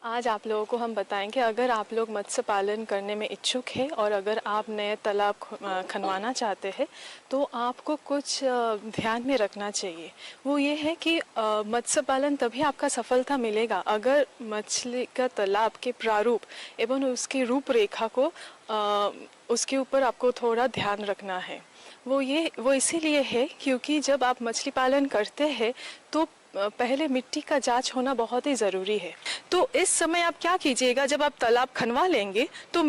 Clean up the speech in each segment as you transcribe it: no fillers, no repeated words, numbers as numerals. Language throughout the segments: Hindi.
आज आप लोगों को हम बताएंगे, अगर आप लोग मत्स्य पालन करने में इच्छुक हैं और अगर आप नए तालाब खनवाना चाहते हैं तो आपको कुछ ध्यान में रखना चाहिए। वो ये है कि मत्स्य पालन तभी आपका सफलता मिलेगा अगर मछली का तालाब के प्रारूप एवं उसकी रूपरेखा को उसके ऊपर आपको थोड़ा ध्यान रखना है। वो इसीलिए है क्योंकि जब आप मछली पालन करते हैं तो पहले मिट्टी का जांच होना बहुत ही ज़रूरी है। तो इस समय आप क्या कीजिएगा, जब आप तालाब खनवा लेंगे तो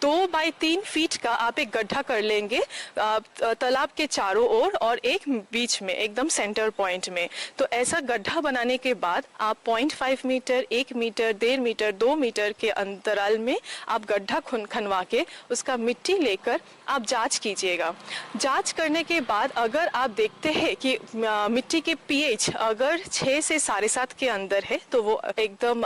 2 बाई 3 फीट का आप एक गड्ढा कर लेंगे तालाब के चारों ओर और एक बीच में एकदम सेंटर पॉइंट में। तो ऐसा गड्ढा बनाने के बाद आप 0.5 मीटर, 1 मीटर, 1.5 मीटर, 2 मीटर के अंतराल में आप गड्ढा खनवा के उसका मिट्टी लेकर आप जांच कीजिएगा। जांच करने के बाद अगर आप देखते हैं कि मिट्टी के पीएच अगर 6 से 7.5 के अंदर है तो वो एकदम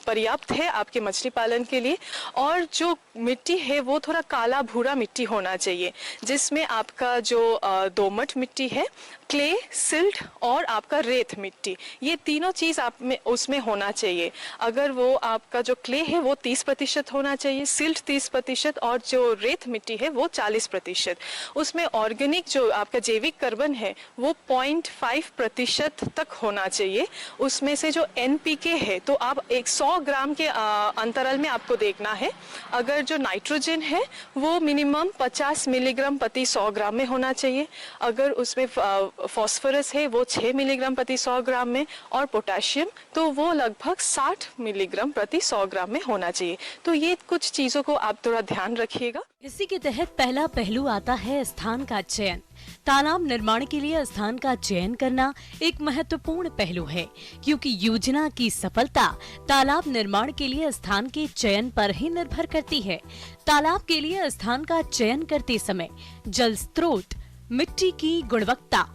पर्याप्त है आपके मछली पालन के लिए। और जो मिट्टी है वो थोड़ा काला भूरा मिट्टी होना चाहिए, जिसमें आपका जो दोमट मिट्टी है, क्ले, सिल्ट और आपका रेत मिट्टी, ये तीनों चीज़ आप में उसमें होना चाहिए। अगर वो आपका जो क्ले है वो 30% होना चाहिए, सिल्ट 30% और जो रेत मिट्टी है वो 40%। उसमें ऑर्गेनिक जो आपका जैविक कार्बन है वो 0.5% तक होना चाहिए। उसमें से जो NPK है तो आप 100 ग्राम के अंतराल में आपको देखना है। अगर जो नाइट्रोजन है वो मिनिमम 50 मिलीग्राम प्रति 100 ग्राम में होना चाहिए। अगर उसमें फॉस्फोरस है वो 6 मिलीग्राम प्रति 100 ग्राम में और पोटेशियम तो वो लगभग 60 मिलीग्राम प्रति 100 ग्राम में होना चाहिए। तो ये कुछ चीजों को आप थोड़ा ध्यान रखिएगा। इसी के तहत पहला पहलू आता है स्थान का चयन। तालाब निर्माण के लिए स्थान का चयन करना एक महत्वपूर्ण पहलू है, क्योंकि योजना की सफलता तालाब निर्माण के लिए स्थान के चयन पर ही निर्भर करती है। तालाब के लिए स्थान का चयन करते समय जल स्रोत, मिट्टी की गुणवत्ता,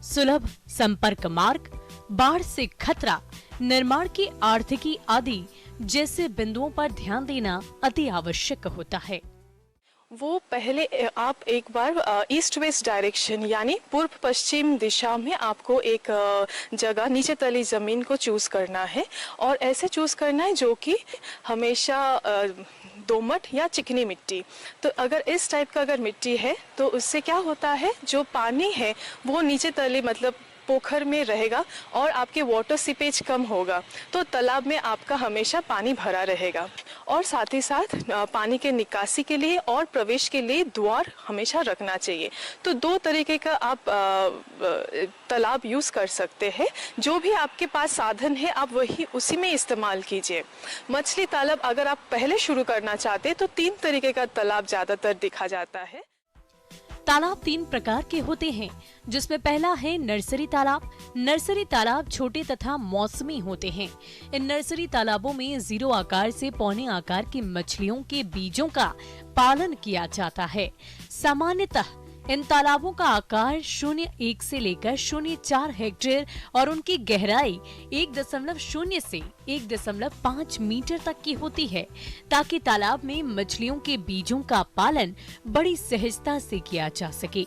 सुलभ संपर्क मार्ग, बाढ़ से खतरा, निर्माण की आर्थिकी आदि जैसे बिंदुओं पर ध्यान देना अति आवश्यक होता है। वो पहले आप एक बार ईस्ट वेस्ट डायरेक्शन यानी पूर्व पश्चिम दिशा में आपको एक जगह नीचे तली ज़मीन को चूज़ करना है और ऐसे चूज़ करना है जो कि हमेशा दोमट या चिकनी मिट्टी। तो अगर इस टाइप का अगर मिट्टी है तो उससे क्या होता है, जो पानी है वो नीचे तली मतलब पोखर में रहेगा और आपके वाटर सीपेज कम होगा, तो तालाब में आपका हमेशा पानी भरा रहेगा। और साथ ही साथ पानी के निकासी के लिए और प्रवेश के लिए द्वार हमेशा रखना चाहिए। तो 2 तरीके का आप तालाब यूज़ कर सकते हैं। जो भी आपके पास साधन है आप वही उसी में इस्तेमाल कीजिए। मछली तालाब अगर आप पहले शुरू करना चाहते हैं तो 3 तरीके का तालाब ज़्यादातर दिखा जाता है। तालाब 3 प्रकार के होते हैं, जिसमें पहला है नर्सरी तालाब। नर्सरी तालाब छोटे तथा मौसमी होते हैं। इन नर्सरी तालाबों में 0 आकार से पौने आकार की मछलियों के बीजों का पालन किया जाता है। सामान्यतः इन तालाबों का आकार 0.1 से लेकर 0.4 हेक्टेयर और उनकी गहराई 1.0 से 1.5 मीटर तक की होती है, ताकि तालाब में मछलियों के बीजों का पालन बड़ी सहजता से किया जा सके।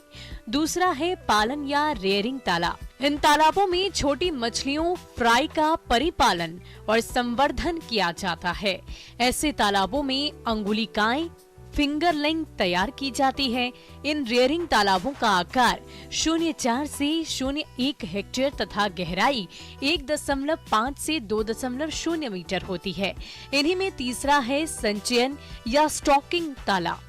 दूसरा है पालन या रेयरिंग तालाब। इन तालाबों में छोटी मछलियों फ्राई का परिपालन और संवर्धन किया जाता है। ऐसे तालाबों में अंगुलिकाएं, फिंगरलिंग तैयार की जाती है। इन रेयरिंग तालाबों का आकार 0.4 से 0.1 हेक्टेयर तथा गहराई 1.5 से 2.0 मीटर होती है। इन्हीं में तीसरा है संचयन या स्टॉकिंग तालाब।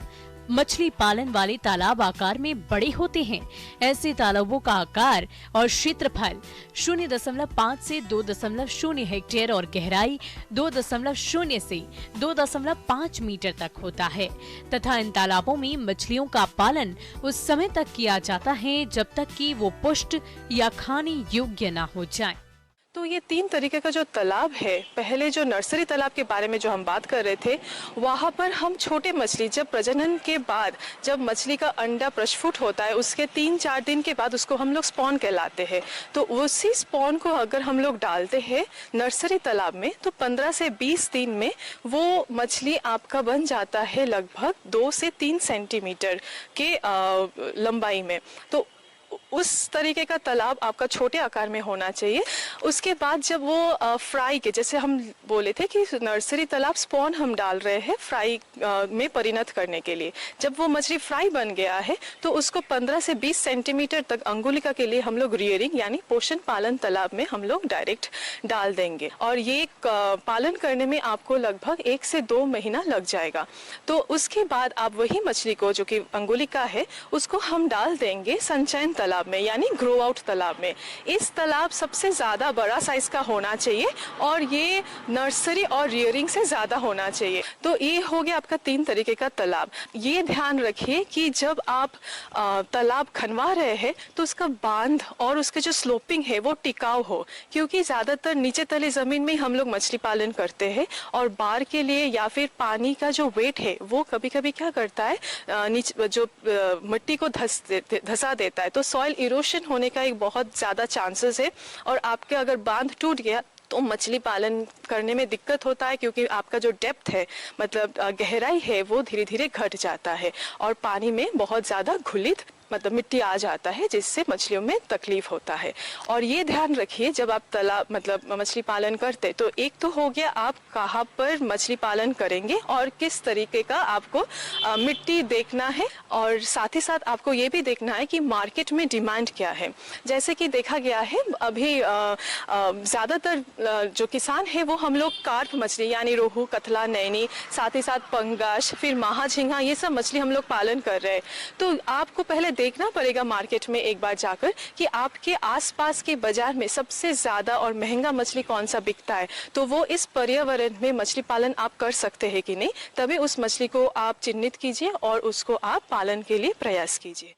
मछली पालन वाले तालाब आकार में बड़े होते हैं। ऐसे तालाबों का आकार और क्षेत्रफल 0.5 से 2.0 हेक्टेयर और गहराई 2.0 से 2.5 मीटर तक होता है तथा इन तालाबों में मछलियों का पालन उस समय तक किया जाता है जब तक कि वो पुष्ट या खाने योग्य न हो जाए। तो ये 3 तरीके का जो तालाब है, पहले जो नर्सरी तालाब के बारे में जो हम बात कर रहे थे, वहाँ पर हम छोटे मछली जब प्रजनन के बाद जब मछली का अंडा प्रस्फुट होता है उसके 3-4 दिन के बाद उसको हम लोग स्पॉन कहलाते हैं। तो उसी स्पॉन को अगर हम लोग डालते हैं नर्सरी तालाब में तो 15 से 20 दिन में वो मछली आपका बन जाता है लगभग 2 से 3 सेंटीमीटर के लंबाई में। तो उस तरीके का तालाब आपका छोटे आकार में होना चाहिए। उसके बाद जब वो फ्राई के, जैसे हम बोले थे कि नर्सरी तालाब स्पॉन हम डाल रहे हैं फ्राई में परिणत करने के लिए, जब वो मछली फ्राई बन गया है तो उसको 15 से 20 सेंटीमीटर तक अंगुलिका के लिए हम लोग रियरिंग यानी पोषण पालन तालाब में हम लोग डायरेक्ट डाल देंगे। और ये पालन करने में आपको लगभग 1 से 2 महीना लग जाएगा। तो उसके बाद आप वही मछली को, जो कि अंगुलिका है, उसको हम डाल देंगे संचयन तालाब में यानी ग्रो आउट तालाब में। इस तालाब सबसे ज्यादा बड़ा साइज का होना चाहिए और ये नर्सरी और रियरिंग से ज्यादा होना चाहिए। तो ये हो गया आपका 3 तरीके का तालाब। ये ध्यान रखिए कि जब आप तालाब खनवा रहे हैं तो उसका बांध और उसके जो स्लोपिंग है वो टिकाऊ हो, क्योंकि ज्यादातर नीचे तले जमीन में हम लोग मछली पालन करते हैं और बाढ़ के लिए या फिर पानी का जो वेट है वो कभी कभी क्या करता है, नीचे जो मिट्टी को धसा देता है। तो सॉइल इरोशन होने का एक बहुत ज्यादा चांसेस है और आपके अगर बांध टूट गया तो मछली पालन करने में दिक्कत होता है, क्योंकि आपका जो डेप्थ है, मतलब गहराई है, वो धीरे धीरे घट जाता है और पानी में बहुत ज़्यादा घुलित मतलब मिट्टी आ जाता है, जिससे मछलियों में तकलीफ होता है। और ये ध्यान रखिए जब आप तालाब मतलब मछली पालन करते, तो एक तो हो गया आप कहाँ पर मछली पालन करेंगे और किस तरीके का आपको मिट्टी देखना है, और साथ ही साथ आपको ये भी देखना है कि मार्केट में डिमांड क्या है। जैसे कि देखा गया है अभी ज़्यादातर जो किसान है वो हम लोग कार्प मछली यानी रोहू, कतला, नैनी, साथ ही साथ पंगास, फिर माहा, झींगा, ये सब मछली हम लोग पालन कर रहे हैं। तो आपको पहले देखना पड़ेगा मार्केट में एक बार जाकर कि आपके आसपास के बाजार में सबसे ज्यादा और महंगा मछली कौन सा बिकता है। तो वो इस पर्यावरण में मछली पालन आप कर सकते हैं कि नहीं, तभी उस मछली को आप चिन्हित कीजिए और उसको आप पालन के लिए प्रयास कीजिए।